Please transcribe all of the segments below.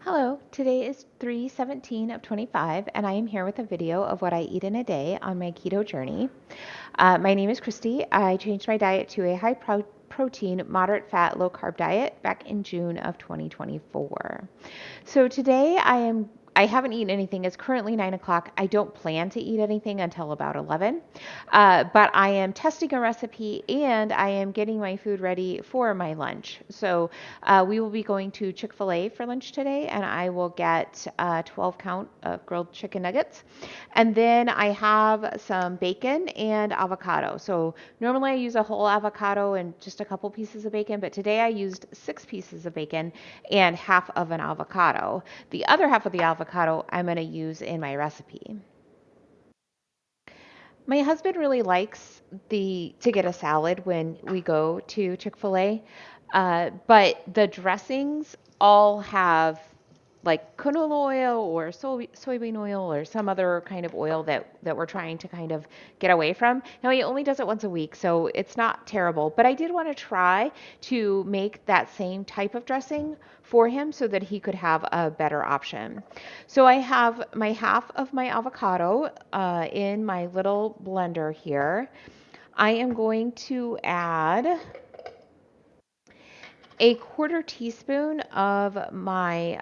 Hello, today is 3/17 of 25, and I am here with a video of what I eat in a day on my keto journey. My name is Christy. I changed my diet to a high protein, moderate fat, low carb diet back in June of 2024. So today I haven't eaten anything. It's currently 9 o'clock. I don't plan to eat anything until about 11. But I am testing a recipe and I am getting my food ready for my lunch. So we will be going to Chick-fil-A for lunch today, and I will get 12 count of grilled chicken nuggets. And then I have some bacon and avocado. So normally I use a whole avocado and just a couple pieces of bacon, but today I used 6 pieces of bacon and half of an avocado. The other half of the avocado I'm going to use in my recipe. My husband really likes to get a salad when we go to Chick-fil-A, but the dressings all have like canola oil or soybean oil or some other kind of oil that we're trying to kind of get away from. Now he only does it once a week, so it's not terrible, but I did want to try to make that same type of dressing for him so that he could have a better option. So I have my half of my avocado in my little blender here. I am going to add a quarter teaspoon of my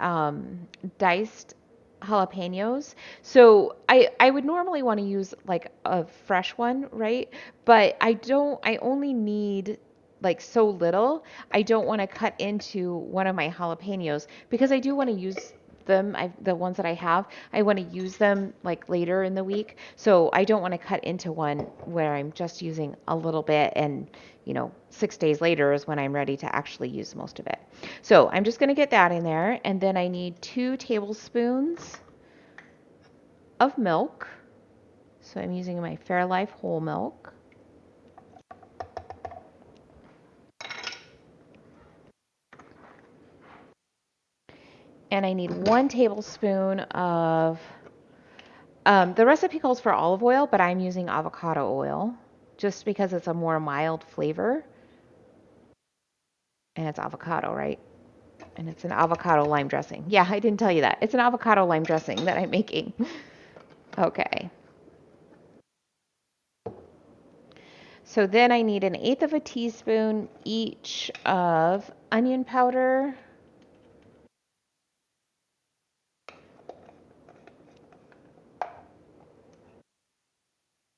diced jalapenos. So I would normally want to use like a fresh one, right? But I only need like so little. I don't want to cut into one of my jalapenos because I do want to use them. The ones that I have, I want to use them like later in the week. So I don't want to cut into one where I'm just using a little bit and 6 days later is when I'm ready to actually use most of it. So I'm just going to get that in there. And then I need 2 tablespoons of milk. So I'm using my Fairlife whole milk. And I need 1 tablespoon of, the recipe calls for olive oil, but I'm using avocado oil just because it's a more mild flavor. And it's avocado, right? And it's an avocado lime dressing. Yeah, I didn't tell you that. It's an avocado lime dressing that I'm making. Okay. So then I need 1/8 of a teaspoon each of onion powder,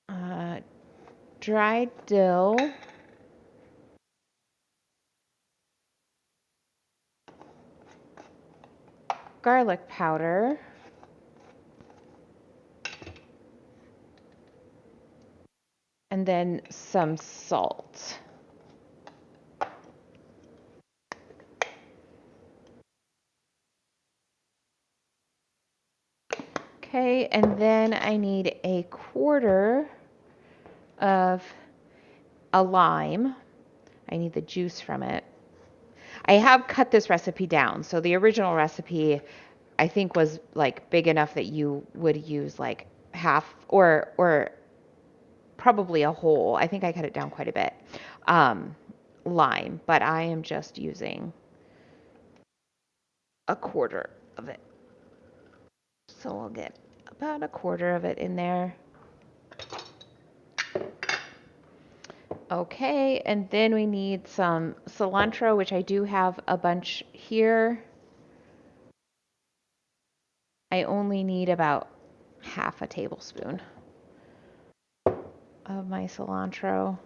uh, dried dill, garlic powder, and then some salt. Okay, and then I need a quarter of a lime. I need the juice from it. I have cut this recipe down. So the original recipe I think was like big enough that you would use like half or probably a whole. I think I cut it down quite a bit. Um, Lime, but I am just using a quarter of it. So I'll get about a quarter of it in there. Okay, and then we need some cilantro, which I do have a bunch here. I only need about half a tablespoon of my cilantro.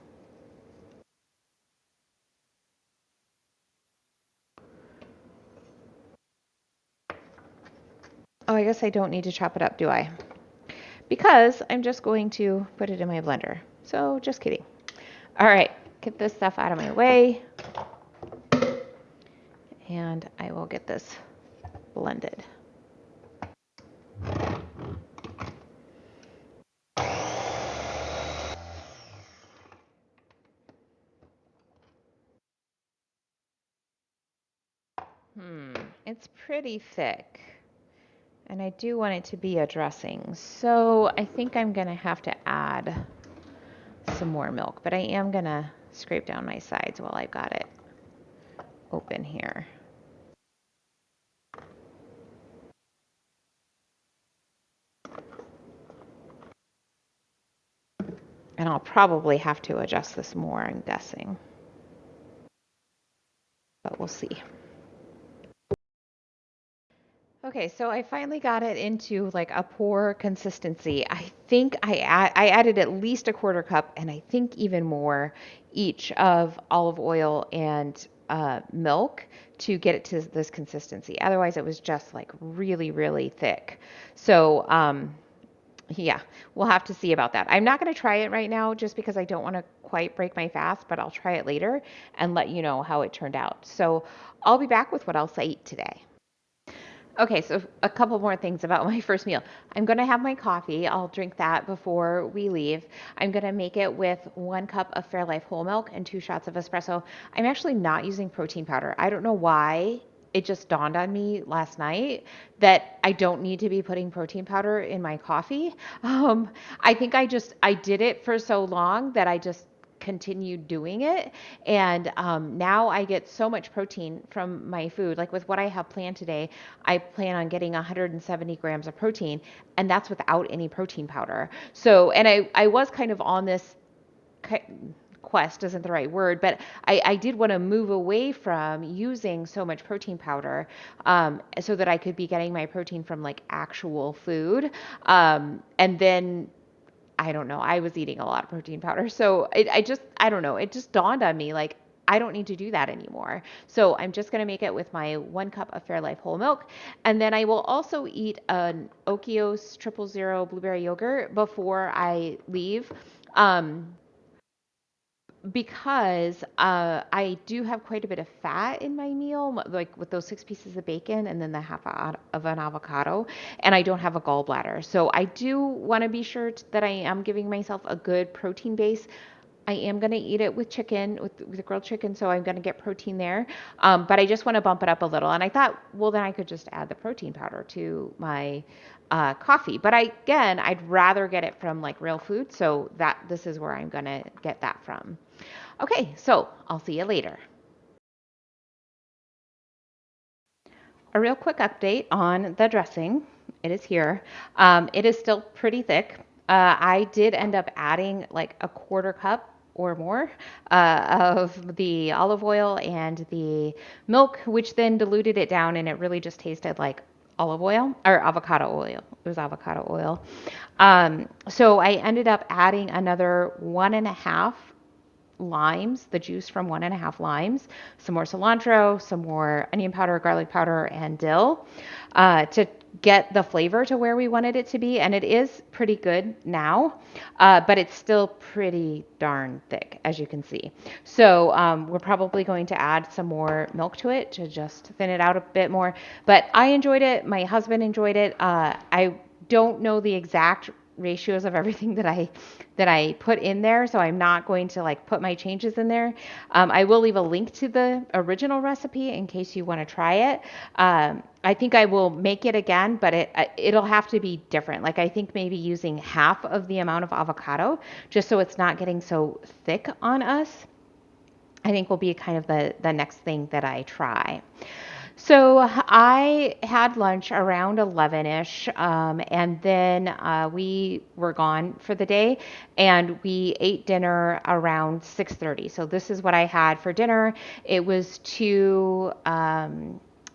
Oh, I guess I don't need to chop it up, do I? Because I'm just going to put it in my blender. So just kidding. All right, get this stuff out of my way. And I will get this blended. It's pretty thick. And I do want it to be a dressing. So I think I'm going to have to add some more milk. But I am going to scrape down my sides while I've got it open here. And I'll probably have to adjust this more, I'm guessing. But we'll see. Okay, so I finally got it into like a pour consistency. I think I added at least a quarter cup, and I think even more each of olive oil and milk to get it to this consistency. Otherwise, it was just like really, really thick. So, yeah, we'll have to see about that. I'm not going to try it right now just because I don't want to quite break my fast, but I'll try it later and let you know how it turned out. So, I'll be back with what else I eat today. Okay, so a couple more things about my first meal. I'm going to have my coffee. I'll drink that before we leave. I'm going to make it with 1 cup of Fairlife whole milk and 2 shots of espresso. I'm actually not using protein powder. I don't know why. It just dawned on me last night that I don't need to be putting protein powder in my coffee. I think I did it for so long that I just continued doing it. And now I get so much protein from my food. Like with what I have planned today, I plan on getting 170 grams of protein, and that's without any protein powder. So, and I was kind of on this quest isn't the right word, but I did want to move away from using so much protein powder so that I could be getting my protein from like actual food. And then I don't know. I was eating a lot of protein powder. So I don't know. It just dawned on me like, I don't need to do that anymore. So I'm just going to make it with my 1 cup of Fairlife whole milk. And then I will also eat an Okios 000 blueberry yogurt before I leave. Um, because I do have quite a bit of fat in my meal, like with those 6 pieces of bacon and then the half of an avocado, and I don't have a gallbladder. So I do want to be sure that I am giving myself a good protein base. I am going to eat it with chicken, with grilled chicken, so I'm going to get protein there. But I just want to bump it up a little. And I thought, well, then I could just add the protein powder to my coffee. But again, I'd rather get it from like real food, so this is where I'm going to get that from. Okay, so I'll see you later. A real quick update on the dressing. It is here. It is still pretty thick. I did end up adding like a quarter cup or more of the olive oil and the milk, which then diluted it down, and it really just tasted like olive oil or avocado oil. It was avocado oil. So I ended up adding another 1.5 limes, the juice from 1.5 limes, some more cilantro, some more onion powder, garlic powder, and dill to get the flavor to where we wanted it to be. And it is pretty good now, but it's still pretty darn thick, as you can see. So we're probably going to add some more milk to it to just thin it out a bit more. But I enjoyed it. My husband enjoyed it. I don't know the exact ratios of everything that I put in there, so I'm not going to like put my changes in there. I will leave a link to the original recipe in case you want to try it. I think I will make it again, but it'll have to be different. Like I think maybe using half of the amount of avocado, just so it's not getting so thick on us. I think will be kind of the next thing that I try. So I had lunch around 11ish, and then we were gone for the day, and we ate dinner around 6:30. So this is what I had for dinner. It was two.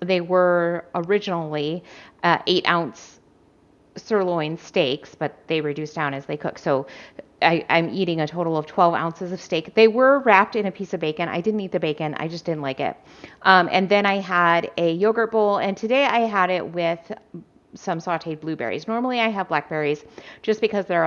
They were originally 8-ounce sirloin steaks, but they reduce down as they cook. So I'm eating a total of 12 ounces of steak. They were wrapped in a piece of bacon. I didn't eat the bacon. I just didn't like it. And then I had a yogurt bowl, and today I had it with some sauteed blueberries. Normally I have blackberries just because they're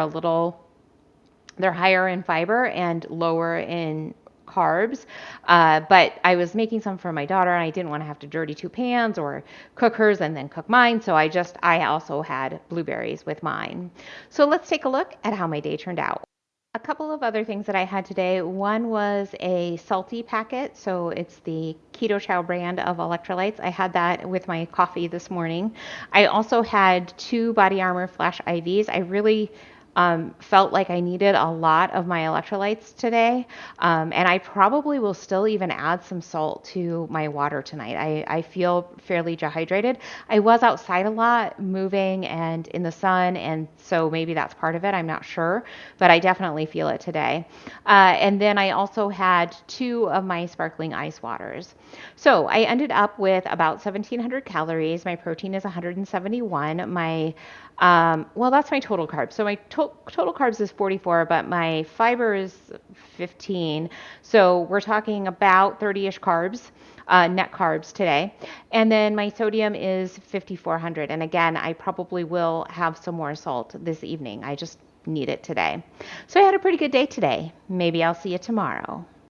higher in fiber and lower in carbs. But I was making some for my daughter, and I didn't want to have to dirty 2 pans or cook hers and then cook mine. So I also had blueberries with mine. So let's take a look at how my day turned out. A couple of other things that I had today. One was a salty packet. So it's the Keto Chow brand of electrolytes. I had that with my coffee this morning. I also had 2 Body Armor Flash IVs. I really Felt like I needed a lot of my electrolytes today. And I probably will still even add some salt to my water tonight. I feel fairly dehydrated. I was outside a lot, moving and in the sun, and so maybe that's part of it. I'm not sure, but I definitely feel it today. And then I also had 2 of my sparkling ice waters. So I ended up with about 1,700 calories. My protein is 171. Well, that's my total carbs. So my total carbs is 44, but my fiber is 15. So we're talking about 30-ish carbs, net carbs today. And then my sodium is 5,400. And again, I probably will have some more salt this evening. I just need it today. So I had a pretty good day today. Maybe I'll see you tomorrow.